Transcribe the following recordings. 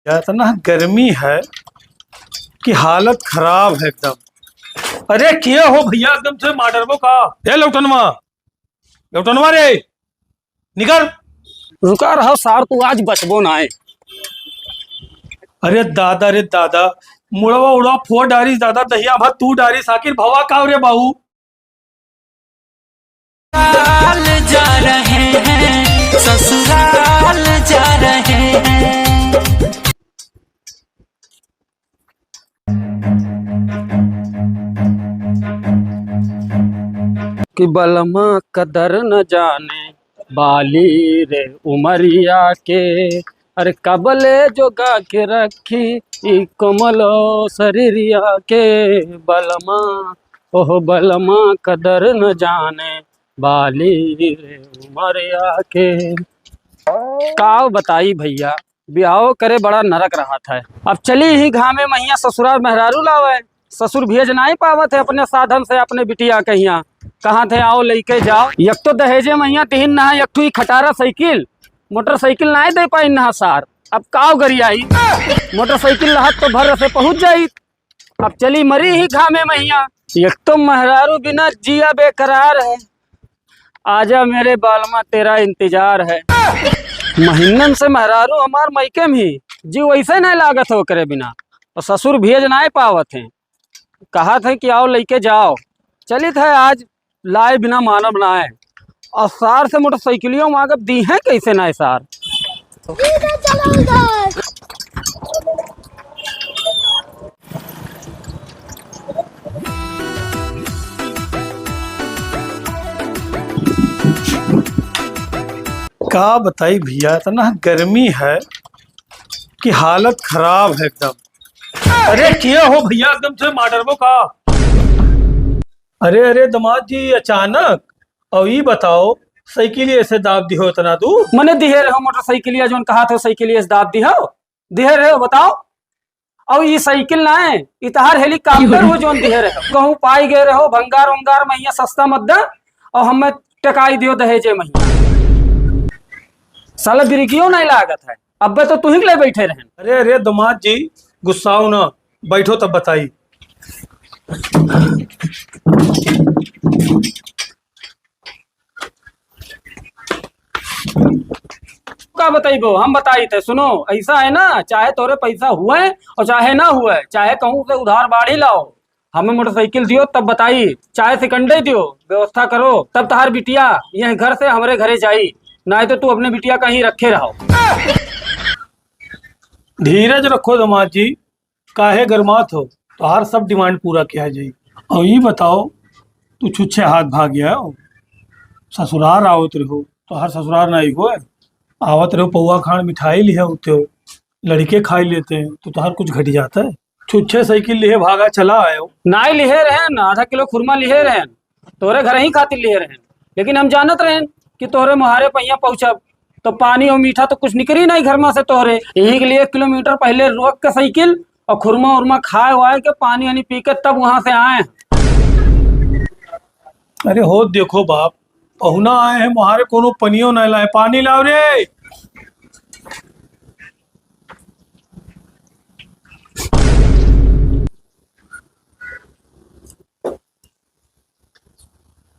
यार इतना गर्मी है कि हालत खराब है एकदम। अरे क्या हो भैया, एकदम से माडरबो का ए लौटनवा लौटनवा रे निकर। रुका रहो सार, तू आज बचबो ना है। अरे दादा रे दादा, मुड़वा उड़वा फोड़ डारी दादा, दहिया भात तू डारी साकिर भवा का रे बाबू। जा रहे हैं ससुराल जा रहे हैं। कि बलमा कदर न जाने बाली रे उमरिया के, अरे कबले जोगा के रखी ई कमलो शरीरिया के। बलमा ओह बलमा कदर न जाने बाली रे उमरिया के। काव बताई भैया, ब्याह करे बड़ा नरक रहा था। अब चली ही घामे मैया ससुराल मेहरारू लावे, ससुर भेज नहीं पावत है अपने साधन से अपने बिटिया कहिया। कहाँ थे आओ लेके जाओ। एक तो दहेजे मैया तीन ना, एक तो खटारा साइकिल मोटरसाइकिल नहीं दे पाई ना सार। अब काव गरी आई मोटरसाइकिल रहत तो भर से पहुंच जाई। अब चली मरी ही घामे मैया। एक तो मेहरारू बिना जिया बेकरार है, आजा मेरे बालमा तेरा इंतजार है। महीनन से मेहरारू हमार मैके में ही जी वैसे नहीं लागत हो करे बिना, और ससुर भेज नहीं पावत है। कहा थे कि आओ लेके जाओ, चलित है आज लाए बिना मानव ना है। और सार से मोटरसाइकिलियों मांगब दी है कैसे ना सार। का बताई भैया, इतना गर्मी है कि हालत खराब है एकदम। अरे क्या हो भैया, एकदम से माडरबो का। अरे अरे दमाद जी अचानक, और ये बताओ साइकिल ऐसे दाब दी हो इतना दूर। मने दिहे रहो मोटरसाइकिलिया जो कहा था साइकिलिया से दाब दी हो, दिहे रहे हो बताओ। और ये साइकिल ना है, इतहार हेलीकॉप्टर हो जो दिहे रहे हो। कहूँ पाई गए रहो भंगार उंगार मैया सस्ता मत दा, और हमें टकाई दियो दहेजे मैया। साला बिरगियो नहीं लागत है। अब तो तू ही ले बैठे रहे। अरे अरे दमाद जी गुस्साओ ना, बैठो तब बताई। का बताइबो, हम बताई थे। सुनो ऐसा है ना, चाहे तोरे पैसा हुए और चाहे ना हुए, चाहे कहूँ से उधार बाढ़ी लाओ, हमें मोटरसाइकिल दियो तब बताई, चाहे सिकंडे दियो व्यवस्था करो तब तहार बिटिया यह घर से हमारे घरे जाई। ना तो तू अपने बिटिया कहीं रखे रहो। धीरज रखो दमाद जी, काहे गरमात हो, तो हर सब डिमांड पूरा किया जाए। और ये बताओ तू छुच्छे हाथ भाग गया हो, ससुराल आवत रहो तो हर ससुराल नहीं हो आवत रहो, पौआ खान मिठाई लिया होते हो, लड़के खाई लेते हैं तो हर कुछ घट जाता है। छुच्छे साइकिल लिए भागा चला आए हो। ना ही लिहे रहन, आधा किलो खुरमा लिहे रहन, तोरे घर ही खातिर लिहे रहन। लेकिन हम जानत रहन कि तोहरे मुहारे पहिया पहुंचब तो पानी और मीठा तो कुछ निकली नहीं घर में से तोहरे। यही के लिए 1 किलोमीटर पहले रोक के साइकिल और खुरमा उरमा खाए वाए के पानी वानी पी के तब वहां से आए। अरे हो देखो बाप, पहुना आए हैं मुहारे कोनो पनियो नहीं लाए, पानी लाओ रे।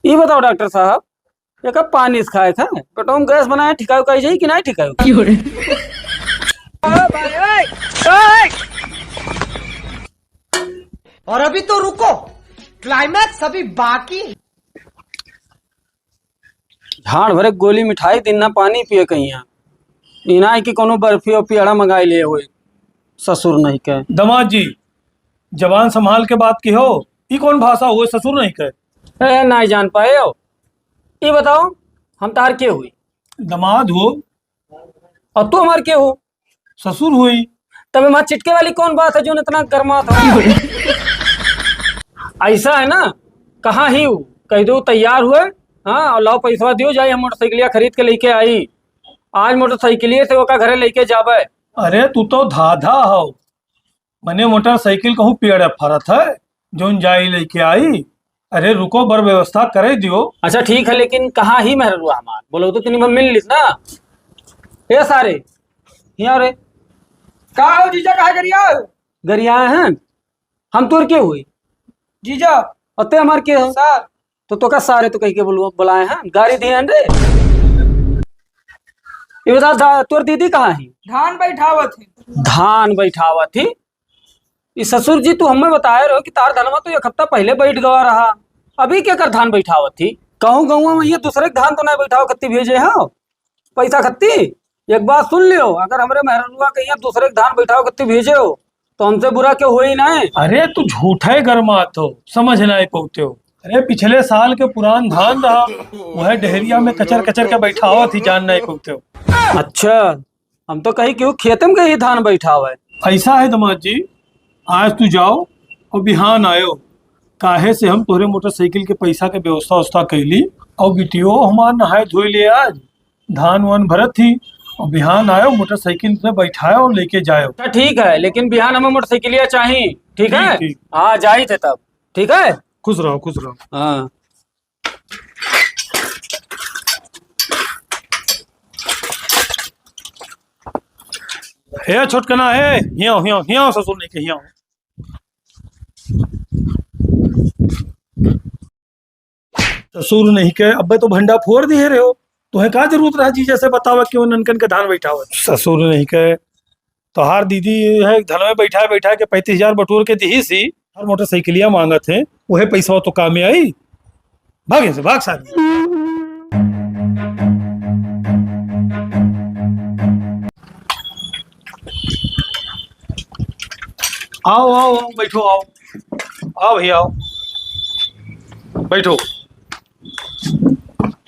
ये बताओ डॉक्टर साहब, ये कब पानी से खाए था पेटों में गैस बनाए ठिकाऊ कही जाए कि नहीं ठिकाऊ। और अभी तो रुको, क्लाइमैक्स अभी बाकी। झाड़ भरे गोली मिठाई दिन ना पानी पिए कहीं इना है कि कोनो बर्फी और पियाड़ा मंगाई लिए हुए ससुर नहीं कहे। दमाद जी जवान संभाल के बात की हो, ये कौन भाषा हुए ससुर नहीं कहे। नहीं जान पाए हो। ये बताओ हम तार के हुई, दमाद हो और तू हमार के हो ससुर हुई। तब हमार चिटके वाली कौन बात है जो इतना गर्मा था। ऐसा है ना, कहाँ ही हूँ कह दो तैयार हुए, हाँ और लाओ पैसा दियो जाए, हम मोटरसाइकिलिया खरीद के लेके आई। आज मोटरसाइकिलिए से ओका घरे लेके जाबे। अरे तू तो धाधा हो, मने मोटरसाइकिल कहूँ पेड़ फरत है जोन जाई लेके आई। अरे रुको बर व्यवस्था करे दियो। अच्छा ठीक है, लेकिन कहाँ ही मेहरुआ हमार बोलो तो तीन मिल लिस ना। ये सारे यहाँ रे का हो जीजा कहा करिया गरिया हैं हम तोर के हुई जीजा अते हमार के हो सर तो का सारे तो कह के बुलाए हैं गाड़ी दिए रे। ये बता तोर दीदी कहाँ है? धान बैठावत है। धान बैठावा थी। ये ससुर जी तू हमें बताए रहो कि तार धनवा तो एक हफ्ता पहले बैठ गवा रहा, अभी क्या कर धान बैठावत थी? कहूँ गहुआ में ये दूसरे के धान तो नहीं बैठाओ खत्ती भेजे हो पैसा खत्ती। एक बात सुन लियो, अगर हमारे मेहरनुआ कहीं दूसरे के धान बैठाओ खत्ती भेजे हो तो हमसे बुरा क्यों हो ही ना है। अरे तू झूठे गरमात हो, समझ ना पहुँचते हो। अरे पिछले साल के पुरान धान रहा, वह डहरिया में कचर कचर के बैठावा थी, जान नहीं पहुँचते हो। अच्छा हम तो कहीं क्यों खेत में कहीं धान बैठावा है। ऐसा है दामाद जी, आज तू जाओ और बिहान आयो, काहे से हम तोहरे मोटरसाइकिल के पैसा के व्यवस्था व्यवस्था कैली और बिटियो हमार नहाए धोए ले आज धान वान भरत थी और बिहान आयो मोटरसाइकिल से बैठायो और लेके जायो। अच्छा ठीक है, लेकिन बिहान हमें मोटरसाइकिलिया चाहिए। ठीक है ठीक। हाँ जाई थे तब। ठीक है खुश रहो खुश रहो। हाँ हे छोटकना है, हियाओ हियाओ हियाओ ससुर नहीं के हियाओ। ससुर नहीं के अब्बे तो भंडा फोड़ दिए रहे हो, तुम्हें का जरूरत रहा जी जैसे बतावा क्यों ननकन के धान बैठावा। ससुर नहीं के तोहार दीदी है धन में बैठा बैठा के 35,000 बटोर के दी सी और मोटरसाइकिलिया मांगत है, वही पैसा तो काम में आई। भागे से भाग सारी। आओ आओ आओ बैठो, आओ आओ भैया आओ बैठो।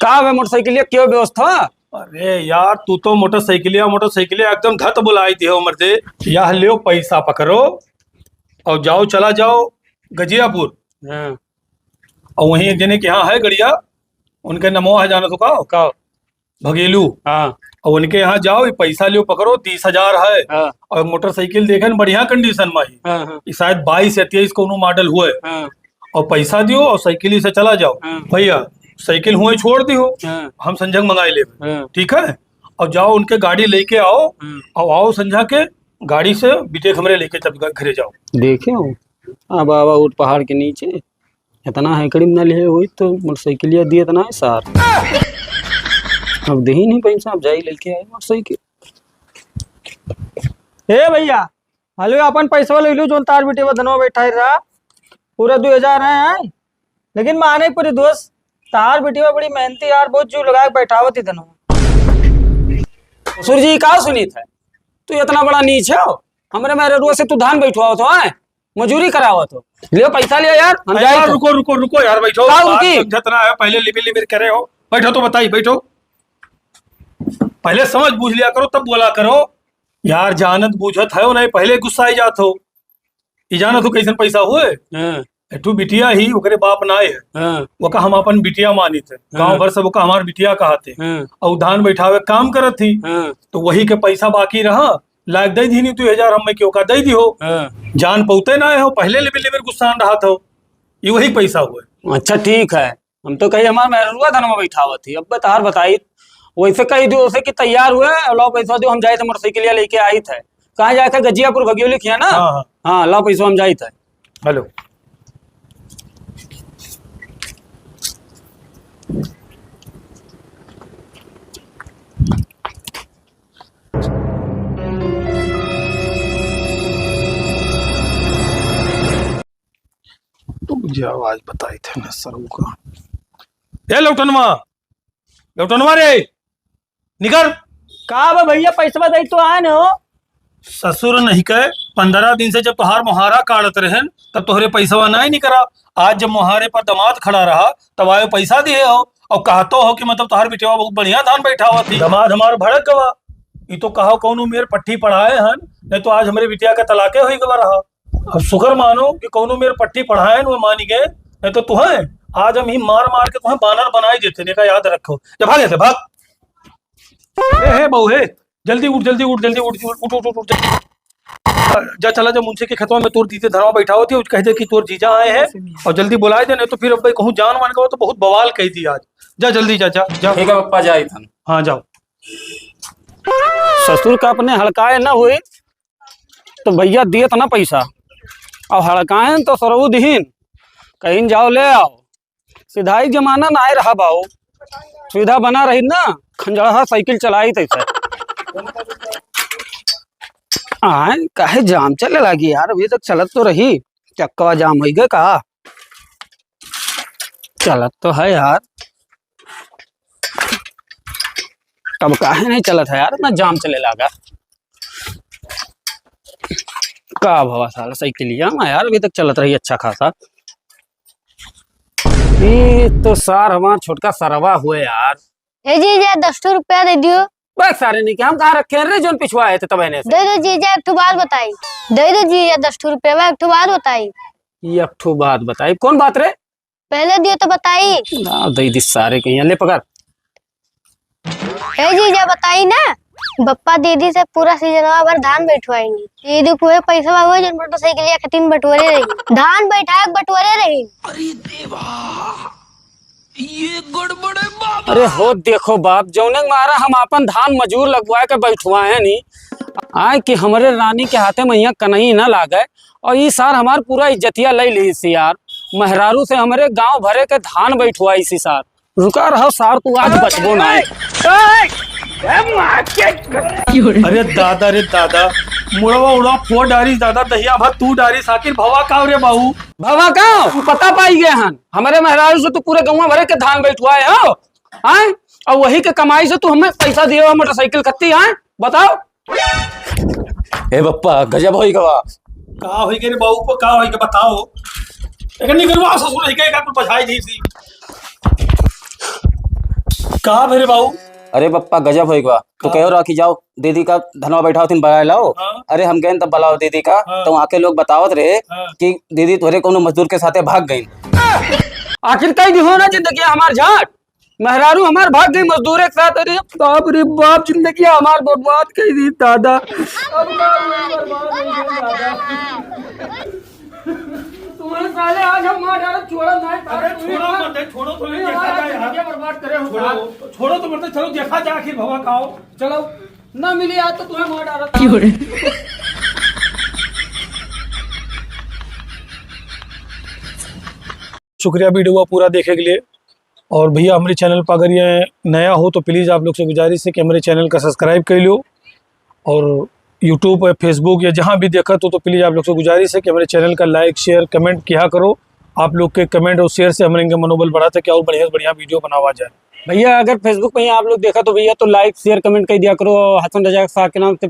कहा है मोटरसाइकिलिया क्यों व्यवस्था? अरे यार तू तो मोटरसाइकिलिया एकदम धत बुलाई थी हो मर्दे। यह लियो पैसा पकड़ो और जाओ, चला जाओ गजियापुर हाँ। और वहीं एक जने के यहाँ है गड़िया, उनके नमो है जाना तो का भगेलू। हाँ और उनके यहाँ जाओ, ये पैसा लियो पकड़ो 30,000 है। हाँ और मोटरसाइकिल देखे बढ़िया कंडीशन में ही, हाँ हाँ ये शायद 22 या 23 को मॉडल हुए। हाँ और पैसा दियो और साइकिल से चला जाओ। हाँ। भैया साइकिल हुए छोड़ दियो, हाँ हम संजग मंगाए ले। हाँ ठीक है, और जाओ उनके गाड़ी लेके आओ और आओ संझा के गाड़ी से बिटे खमरे लेके तब घरे जाओ। देखे हो अब बाबा उठ पहाड़ के नीचे इतना है कड़ी न ले हुई तो मोटरसाइकिलिया दिए इतना है सार। अब दे ही नहीं पैसा, अब जाई लेके आए मोटरसाइकिल। हे भैया हलो अपन पैसा ले लो जो तार बेटे धनवा बैठा रहा पूरा 2,000 है, लेकिन माने पूरे दोस्त तार बेटे बड़ी मेहनती यार, बहुत जो लगा के बैठावत थी धनवा। ससुर जी का सुनी था तू इतना बड़ा नीच है हमरे मेरे रोज से तू धान बैठवा तो है मजूरी करावत हो। ले पैसा लिया यार हम यार जाए। रुको रुको रुको यार, बैठो। का बात उनकी? समझतना है, पहले लिबी लिबी करे हो। बैठो तो बताइए, बैठो पहले समझ बूझ लिया करो तब बोला करो यार। जानत बूझत है नहीं, पहले गुस्सा आई जात हो। ये जानत हो कैसन पैसा हुए। हाँ एठू बिटिया ही ओकरे बाप ना है, हाँ वो का हम अपन बिटिया मानी थे, गांव भर से वो का हमार बिटिया कहते हाँ और धान बैठावे काम करत थी। हाँ तो वही के पैसा बाकी रहा, लायक दे दी नहीं 2,000 हम क्यों का दे दी हो। हाँ। जान पौते ना हो, पहले लिबी लिबी गुस्सा रहा था, ये वही पैसा हुए। अच्छा ठीक है, हम तो कहीं हमारा मेहरुआ धनवा बैठावत थी। अब तार बताई वैसे कही दो उसे कि तैयार हुए लो पैसा दो, हम जाए थे मोटरसाइकिलिया लेके आई थे। कहाँ जाए थे? गजियापुर भगियोली किया ना। हाँ, हाँ। हाँ लो पैसा हम जाए थे। हेलो तो मुझे आवाज बताई थे ना सर का। ए लौटनवा रे निकर। का बा भैया पैसा दे तो आए न। ससुर नहीं कहे 15 दिन से जब तोहार मुहारा काटत रहे तब तोहरे पैसा नहीं निकरा। आज जब मुहारे पर दामाद खड़ा रहा तब आयो पैसा दिए हो और कहतो हो कि मतलब तोहार बिटिया बहुत बढ़िया धान बैठावा थी। दामाद हमार भड़क गवा, ये तो कहो कौन मेर पट्टी पढ़ाए हन, नहीं तो आज हमारे बिटिया का तलाके हो गवा रहा। अब शुक्र मानो कि कौन मेरे पट्टी पढ़ाए वो मानी गए, नहीं तो तुम्हें आज हम ही मार मार के तुम्हें बानर बनाई देते। ने का याद रखो। जब भागे थे भाग। हे बहू हे, जल्दी उठ जल्दी उठ जल्दी उठ उठ उठ उठ उठ जा, चला जा मुंशी के खतवा में तोर दीते धनवा बैठा होती, कह दे कि तोर जीजा आए हैं और जल्दी बुलाए दे, नहीं तो फिर अब भाई कहूँ जान मान गया तो बहुत बवाल कही दी आज। जा जल्दी जा जा जा। ठीक है पप्पा जाए थे। हाँ जाओ। ससुर का अपने हड़काए ना हुई तो भैया दिए था ना पैसा, अब हड़काएं तो सरऊ दीन, कहीं जाओ ले आओ। सीधाई जमाना ना आए रहा बाऊ, सुविधा बना रही ना, खंजड़ा साइकिल चलाई तैसे। आए काहे जाम चले लगी यार, अभी तक चलत तो रही, चक्का जाम हो गए कहा, चलत तो है यार, तब काहे नहीं चलत है यार, इतना जाम चले लगा का भवा साला साइकिलिया में यार, अभी तक चलत रही अच्छा खासा। ये तो सार हमारा छोटका सरवा हुए यार। हे जीजा 10 रुपया दे दियो। बस सारे नहीं क्या हम कहाँ रखे हैं जो पिछवा आए थे तब से। दे दो जीजा, एक ठो बात बताई। दे दो जीजा 10 रुपया में, एक ठो बात बताई। ये एक ठो बात बताई, कौन बात रे? पहले दियो तो बताई ना दे दी सारे कहीं, ले पकड़। हे जीजा बताई ना, बप्पा दीदी से पूरा सीजनवा भर धान बैठवाएंगे। दीदी को पैसा हुए जो मोटरसाइकिल या खटीन बटोरे रही, धान बैठा बटोरे रही। ये गड़बड़ है बाप। अरे हो देखो बाप, जौने मारा हम अपन धान मजूर लगवाए के बैठवाए नहीं, आए कि हमारे रानी के हाथे में यहाँ कनई ना लागे, और ये सार हमार पूरा इज्जतिया ले ली सी यार, मेहरारू से हमारे गांव भरे के धान बैठवाई सी सार। रुका रहो सार, तू आज बचबो ना। अरे दादा रे दादा, मुड़वा उड़वा फोड़ डारी दादा, दहिया भात तू डारी, साकिर भवा का रे बाहू। भवा का तू पता पाई गए हन, हमारे मेहरारू से तू पूरे गांव भरे के धान बैठवाए हो, आए और वही के कमाई से तू हमें पैसा दिए मोटरसाइकिल खत्ती, आए बताओ। ए बप्पा गजब होई गवा, का होई के रे बाहू को, का होई के बताओ। लेकिन निकलवा ससुर ही के का कुछ बधाई दी सी, का मेरे बाहू। अरे बप्पा गजब होई गवा, तो कहो रहा कि जाओ दीदी का धनवा बैठाओ तीन बड़ा लाओ। हाँ। अरे हम गए तब बुलाओ दीदी का, हाँ। तो वहाँ के लोग बतावत रहे हाँ। कि दीदी तोरे कोनो मजदूर के साथे भाग गई। आखिर कई भी हो ना जिंदगी हमार झाट, मेहरारू हमार भाग गई मजदूर के साथ। अरे बाप रे बाप, जिंदगी हमार बर्बाद कर दी दादा। तुम्हारे साले आज हम मार डालो, छोड़ो नहीं। अरे छोड़ो मत, छोड़ो तो नहीं, देखा जाए यार। बर्बाद करे हो, छोड़ो तो मत, चलो देखा जाए आखिर भवा का हो। चलो ना मिली आज तो तुम्हें मार डालो। शुक्रिया वीडियो पूरा देखने के लिए। और भैया हमारे चैनल पर अगर ये नया हो तो प्लीज़ आप लोग से गुजारिश है कि हमारे चैनल का सब्सक्राइब कर लो, और यूट्यूब या फेसबुक या जहाँ भी देखा तो प्लीज़ आप लोग से गुजारिश है कि हमारे चैनल का लाइक शेयर कमेंट किया करो। आप लोग के कमेंट और शेयर से हमारे मनोबल बढ़ाते कि और बढ़िया से बढ़िया वीडियो बनावा जाए। भैया अगर फेसबुक पे आप लोग देखा तो भैया तो लाइक शेयर कमेंट कर दिया करो। हसन रजा साहब के नाम से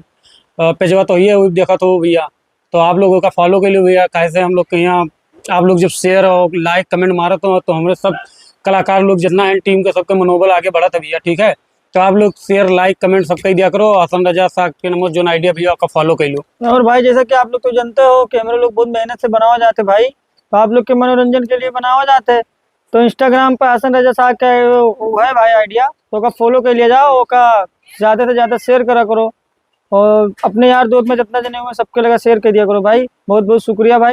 पेजवा तो ही है, वो देखा तो भैया तो आप लोगों का फॉलो कर लो भैया। कैसे हम लोग के यहाँ आप लोग जब शेयर और लाइक कमेंट मारा तो हमारे सब कलाकार लोग जितना है टीम का सबका मनोबल आगे बढ़ा था भैया, ठीक है। तो आप लोग शेयर लाइक कमेंट सब कर दिया करो। हसन रजा साहब के नंबर जो आइडिया भैया आपका फॉलो कर लो। और भाई जैसा कि आप लोग तो जानते हो कैमरे लोग बहुत मेहनत से बनावा जाते भाई, तो आप लोग के मनोरंजन के लिए बनावा जाते हैं। तो इंस्टाग्राम पर हसन रजा साहब का वो है भाई आइडिया, तो का फॉलो कर लिया जाओ, का ज़्यादा से ज़्यादा शेयर करा करो, और अपने यार दोस्त में जितना जने हुए सबके लगा शेयर कर दिया करो भाई। बहुत बहुत शुक्रिया भाई।